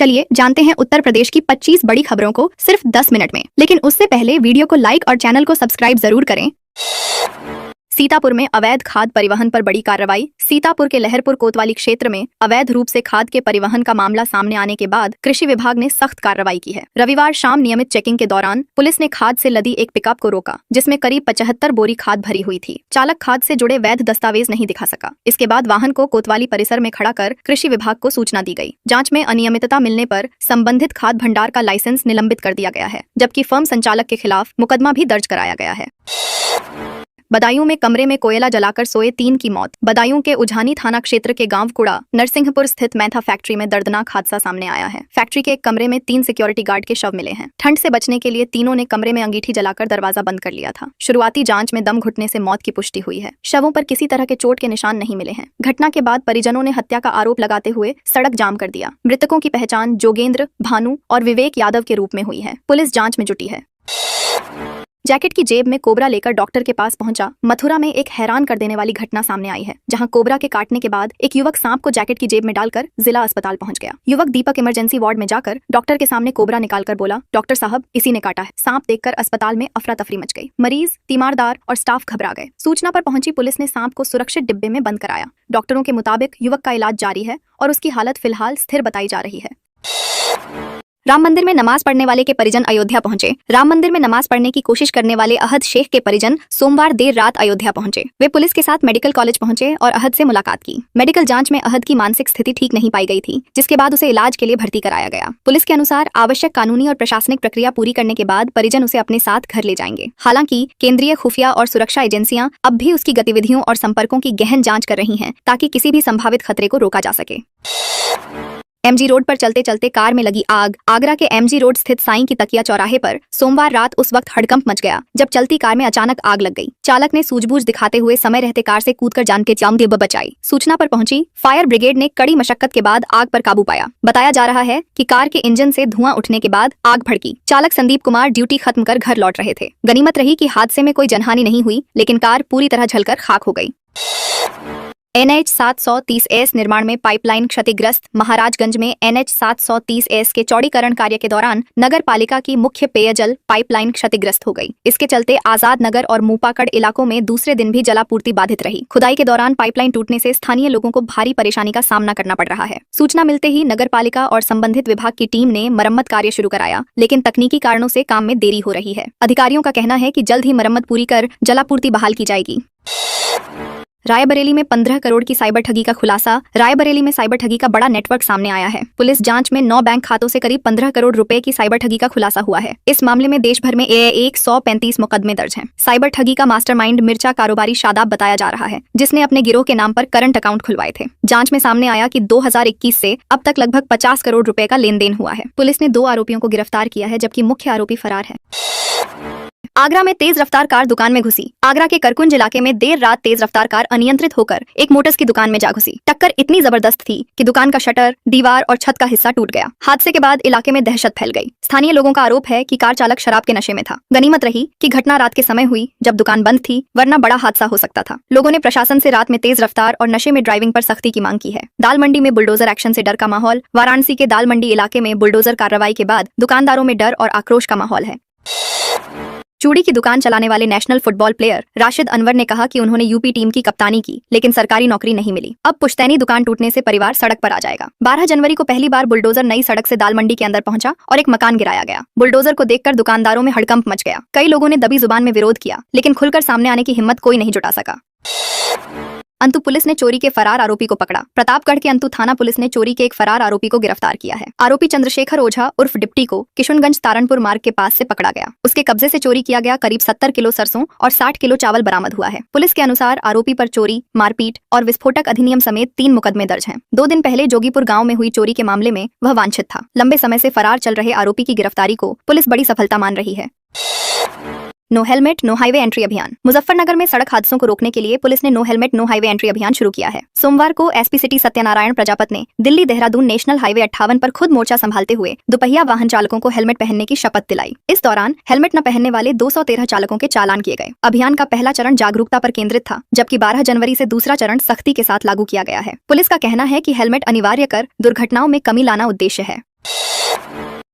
चलिए जानते हैं उत्तर प्रदेश की 25 बड़ी खबरों को सिर्फ 10 मिनट में। लेकिन उससे पहले वीडियो को लाइक और चैनल को सब्सक्राइब जरूर करें। सीतापुर में अवैध खाद परिवहन पर बड़ी कार्रवाई। सीतापुर के लहरपुर कोतवाली क्षेत्र में अवैध रूप से खाद के परिवहन का मामला सामने आने के बाद कृषि विभाग ने सख्त कार्रवाई की है। रविवार शाम नियमित चेकिंग के दौरान पुलिस ने खाद से लदी एक पिकअप को रोका, जिसमें करीब 75 बोरी खाद भरी हुई थी। चालक खाद से जुड़े वैध दस्तावेज नहीं दिखा सका। इसके बाद वाहन को कोतवाली परिसर में खड़ा कर कृषि विभाग को सूचना दी गई। जाँच में अनियमितता मिलने पर संबंधित खाद भंडार का लाइसेंस निलंबित कर दिया गया है, जबकि फर्म संचालक के खिलाफ मुकदमा भी दर्ज कराया गया है। बदायूं में कमरे में कोयला जलाकर सोए 3 की मौत। बदायूं के उझानी थाना क्षेत्र के गांव कुड़ा नरसिंहपुर स्थित मैथा फैक्ट्री में दर्दनाक हादसा सामने आया है। फैक्ट्री के एक कमरे में 3 सिक्योरिटी गार्ड के शव मिले हैं। ठंड से बचने के लिए तीनों ने कमरे में अंगीठी जलाकर दरवाजा बंद कर लिया था। शुरुआती जांच में दम घुटने से मौत की पुष्टि हुई है। शवों पर किसी तरह के चोट के निशान नहीं मिले हैं। घटना के बाद परिजनों ने हत्या का आरोप लगाते हुए सड़क जाम कर दिया। मृतकों की पहचान जोगेंद्र, भानु और विवेक यादव के रूप में हुई है। पुलिस जांच में जुटी है। जैकेट की जेब में कोबरा लेकर डॉक्टर के पास पहुंचा। मथुरा में एक हैरान कर देने वाली घटना सामने आई है, जहां कोबरा के काटने के बाद एक युवक सांप को जैकेट की जेब में डालकर जिला अस्पताल पहुंच गया। युवक दीपक इमरजेंसी वार्ड में जाकर डॉक्टर के सामने कोबरा निकालकर बोला, डॉक्टर साहब, इसी ने काटा है। सांप देखकर अस्पताल में अफरा तफरी मच गई। मरीज, तीमारदार और स्टाफ घबरा गए। सूचना पर पहुंची पुलिस ने सांप को सुरक्षित डिब्बे में बंद कराया। डॉक्टरों के मुताबिक युवक का इलाज जारी है और उसकी हालत फिलहाल स्थिर बताई जा रही है। राम मंदिर में नमाज पढ़ने वाले के परिजन अयोध्या पहुंचे। राम मंदिर में नमाज पढ़ने की कोशिश करने वाले अहद शेख के परिजन सोमवार देर रात अयोध्या पहुंचे। वे पुलिस के साथ मेडिकल कॉलेज पहुंचे और अहद से मुलाकात की। मेडिकल जांच में अहद की मानसिक स्थिति ठीक नहीं पाई गई थी, जिसके बाद उसे इलाज के लिए भर्ती कराया गया। पुलिस के अनुसार आवश्यक कानूनी और प्रशासनिक प्रक्रिया पूरी करने के बाद परिजन उसे अपने साथ घर ले जाएंगे। हालांकि केंद्रीय खुफिया और सुरक्षा एजेंसियां अब भी उसकी गतिविधियों और संपर्कों की गहन जाँच कर रही है, ताकि किसी भी संभावित खतरे को रोका जा सके। एमजी रोड पर चलते चलते कार में लगी आग। आगरा के एमजी रोड स्थित साईं की तकिया चौराहे पर सोमवार रात उस वक्त हड़कंप मच गया जब चलती कार में अचानक आग लग गई। चालक ने सूझबूझ दिखाते हुए समय रहते कार से कूदकर जान के जान बचाई। सूचना पर पहुंची फायर ब्रिगेड ने कड़ी मशक्कत के बाद आग पर काबू पाया। बताया जा रहा है कि कार के इंजन से धुआं उठने के बाद आग भड़की। चालक संदीप कुमार ड्यूटी खत्म कर घर लौट रहे थे। गनीमत रही कि हादसे में कोई जनहानि नहीं हुई, लेकिन कार पूरी तरह जलकर खाक हो गई। NH 730S निर्माण में पाइपलाइन क्षतिग्रस्त। महाराजगंज में NH 730S के चौड़ीकरण कार्य के दौरान नगर पालिका की मुख्य पेयजल पाइपलाइन क्षतिग्रस्त हो गई। इसके चलते आजाद नगर और मूपाकड़ इलाकों में दूसरे दिन भी जलापूर्ति बाधित रही। खुदाई के दौरान पाइपलाइन टूटने से स्थानीय लोगों को भारी परेशानी का सामना करना पड़ रहा है। सूचना मिलते ही नगर पालिका और संबंधित विभाग की टीम ने मरम्मत कार्य शुरू कराया, लेकिन तकनीकी कारणों से काम में देरी हो रही है। अधिकारियों का कहना है कि जल्द ही मरम्मत पूरी कर जलापूर्ति बहाल की जाएगी। रायबरेली में 15 करोड़ की साइबर ठगी का खुलासा। रायबरेली में साइबर ठगी का बड़ा नेटवर्क सामने आया है। पुलिस जांच में 9 बैंक खातों से करीब 15 करोड़ रुपए की साइबर ठगी का खुलासा हुआ है। इस मामले में देश भर में 135 मुकदमे दर्ज हैं। साइबर ठगी का मास्टरमाइंड मिर्चा कारोबारी शादाब बताया जा रहा है, जिसने अपने गिरोह के नाम पर करंट अकाउंट खुलवाए थे। जांच में सामने आया कि 2021 से अब तक लगभग 50 करोड़ रुपए का लेन देन हुआ है। पुलिस ने 2 आरोपियों को गिरफ्तार किया है, जबकि मुख्य आरोपी फरार है। आगरा में तेज रफ्तार कार दुकान में घुसी। आगरा के करकुंज इलाके में देर रात तेज रफ्तार कार अनियंत्रित होकर एक मोटर्स की दुकान में जा घुसी। टक्कर इतनी जबरदस्त थी कि दुकान का शटर, दीवार और छत का हिस्सा टूट गया। हादसे के बाद इलाके में दहशत फैल गई। स्थानीय लोगों का आरोप है कि कार चालक शराब के नशे में था। गनीमत रही कि घटना रात के समय हुई, जब दुकान बंद थी, वरना बड़ा हादसा हो सकता था। लोगों ने प्रशासन से रात में तेज रफ्तार और नशे में ड्राइविंग पर सख्ती की मांग की है। दाल मंडी में बुलडोजर एक्शन से डर का माहौल। वाराणसी के दाल मंडी इलाके में बुलडोजर कार्रवाई के बाद दुकानदारों में डर और आक्रोश का माहौल है। चूड़ी की दुकान चलाने वाले national football player Rashid Anwar ने कहा कि उन्होंने यूपी टीम की कप्तानी की, लेकिन सरकारी नौकरी नहीं मिली। अब पुश्तैनी दुकान टूटने से परिवार सड़क पर आ जाएगा। 12 जनवरी को पहली बार बुलडोजर नई सड़क से दाल मंडी के अंदर पहुंचा और एक मकान गिराया गया। बुलडोजर को देखकर दुकानदारों में हड़कंप मच गया। कई लोगों ने दबी जुबान में विरोध किया, लेकिन खुलकर सामने आने की हिम्मत कोई नहीं जुटा सका। अंतु पुलिस ने चोरी के फरार आरोपी को पकड़ा। प्रतापगढ़ के अंतु थाना पुलिस ने चोरी के एक फरार आरोपी को गिरफ्तार किया है। आरोपी चंद्रशेखर ओझा उर्फ डिप्टी को किशुनगंज तारनपुर मार्ग के पास से पकड़ा गया। उसके कब्जे से चोरी किया गया करीब 70 किलो सरसों और 60 किलो चावल बरामद हुआ है। पुलिस के अनुसार आरोपी पर चोरी, मारपीट और विस्फोटक अधिनियम समेत 3 मुकदमे दर्ज हैं। 2 दिन पहले जोगीपुर गाँव में हुई चोरी के मामले में वह वांछित था। लंबे समय से फरार चल रहे आरोपी की गिरफ्तारी को पुलिस बड़ी सफलता मान रही है। No helmet no highway entry अभियान। मुजफ्फरनगर में सड़क हादसों को रोकने के लिए पुलिस ने no helmet no highway entry अभियान शुरू किया है। सोमवार को एसपी सिटी सत्यनारायण प्रजापत ने दिल्ली देहरादून नेशनल हाईवे 58 पर खुद मोर्चा संभालते हुए दुपहिया वाहन चालकों को हेलमेट पहनने की शपथ दिलाई। इस दौरान हेलमेट न पहनने वाले 213 चालकों के चालान किए गए। अभियान का पहला चरण जागरूकता पर केंद्रित था, जबकि 12 जनवरी से दूसरा चरण सख्ती के साथ लागू किया गया है। पुलिस का कहना है कि हेलमेट अनिवार्य कर दुर्घटनाओं में कमी लाना उद्देश्य है।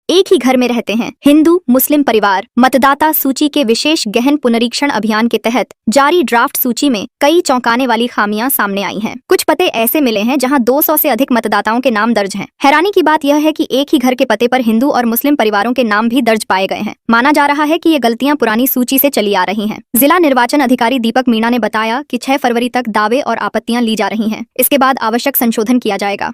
एक ही घर में रहते हैं। हिंदू मुस्लिम परिवार मतदाता सूची के विशेष गहन पुनरीक्षण अभियान के तहत जारी ड्राफ्ट सूची में कई चौंकाने वाली खामियां सामने आई हैं। कुछ पते ऐसे मिले हैं जहां 200 से अधिक मतदाताओं के नाम दर्ज हैं। हैरानी की बात यह है कि एक ही घर के पते पर हिंदू और मुस्लिम परिवारों के नाम भी दर्ज पाए गए हैं। माना जा रहा है कि ये गलतियां पुरानी सूची से चली आ रही हैं। जिला निर्वाचन अधिकारी दीपक मीणा ने बताया कि 6 फरवरी तक दावे और आपत्तियां ली जा रही हैं। इसके बाद आवश्यक संशोधन किया जाएगा।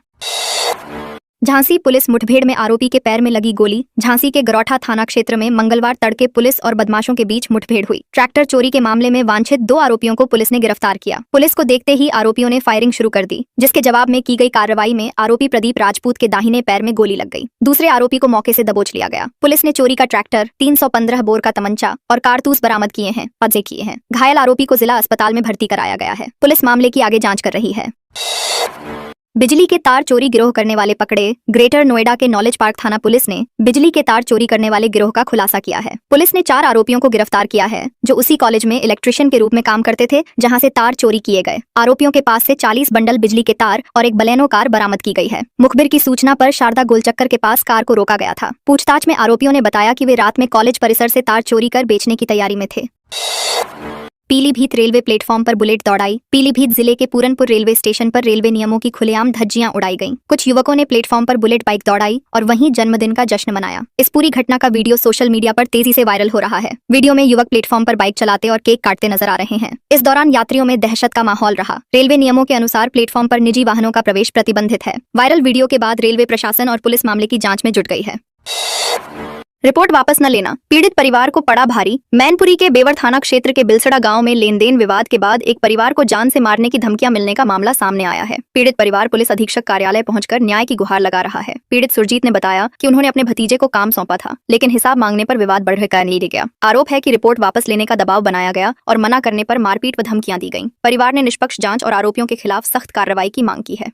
झांसी पुलिस मुठभेड़ में आरोपी के पैर में लगी गोली। झांसी के गरौठा थाना क्षेत्र में मंगलवार तड़के पुलिस और बदमाशों के बीच मुठभेड़ हुई। ट्रैक्टर चोरी के मामले में वांछित 2 आरोपियों को पुलिस ने गिरफ्तार किया। पुलिस को देखते ही आरोपियों ने फायरिंग शुरू कर दी, जिसके जवाब में की गई कार्रवाई में आरोपी प्रदीप राजपूत के दाहिने पैर में गोली लग गई। दूसरे आरोपी को मौके से दबोच लिया गया। पुलिस ने चोरी का ट्रैक्टर, 315 बोर का तमंचा और कारतूस बरामद किए हैं, कब्जे किए हैं। घायल आरोपी को जिला अस्पताल में भर्ती कराया गया है। पुलिस मामले की आगे जांच कर रही है। बिजली के तार चोरी गिरोह करने वाले पकड़े। ग्रेटर नोएडा के नॉलेज पार्क थाना पुलिस ने बिजली के तार चोरी करने वाले गिरोह का खुलासा किया है। पुलिस ने 4 आरोपियों को गिरफ्तार किया है, जो उसी कॉलेज में इलेक्ट्रिशियन के रूप में काम करते थे, जहां से तार चोरी किए गए। आरोपियों के पास से 40 बंडल बिजली के तार और एक बलेनो कार बरामद की गई है। मुखबिर की सूचना पर शारदा गोलचक्कर के पास कार को रोका गया था। पूछताछ में आरोपियों ने बताया कि वे रात में कॉलेज परिसर से तार चोरी कर बेचने की तैयारी में थे। पीलीभीत रेलवे प्लेटफॉर्म पर बुलेट दौड़ाई। पीलीभीत जिले के पूरनपुर रेलवे स्टेशन पर रेलवे नियमों की खुलेआम धज्जियां उड़ाई गईं। कुछ युवकों ने प्लेटफॉर्म पर बुलेट बाइक दौड़ाई और वहीं जन्मदिन का जश्न मनाया। इस पूरी घटना का वीडियो सोशल मीडिया पर तेजी से वायरल हो रहा है। वीडियो में युवक प्लेटफॉर्म पर बाइक चलाते और केक काटते नजर आ रहे हैं। इस दौरान यात्रियों में दहशत का माहौल रहा। रेलवे नियमों के अनुसार प्लेटफॉर्म पर निजी वाहनों का प्रवेश प्रतिबंधित है। वायरल वीडियो के बाद रेलवे प्रशासन और पुलिस मामले की जांच में जुट गई है। रिपोर्ट वापस न लेना, पीड़ित परिवार को पड़ा भारी। मैनपुरी के बेवर थाना क्षेत्र के बिलसड़ा गांव में लेन देन विवाद के बाद एक परिवार को जान से मारने की धमकियां मिलने का मामला सामने आया है। पीड़ित परिवार पुलिस अधीक्षक कार्यालय पहुंचकर न्याय की गुहार लगा रहा है। पीड़ित सुरजीत ने बताया कि उन्होंने अपने भतीजे को काम सौंपा था, लेकिन हिसाब मांगने पर विवाद बढ़कर नहीं गया। आरोप है कि रिपोर्ट वापस लेने का दबाव बनाया गया और मना करने पर मारपीट व धमकियां दी गईं। परिवार ने निष्पक्ष जांच और आरोपियों के खिलाफ सख्त कार्रवाई की मांग की है।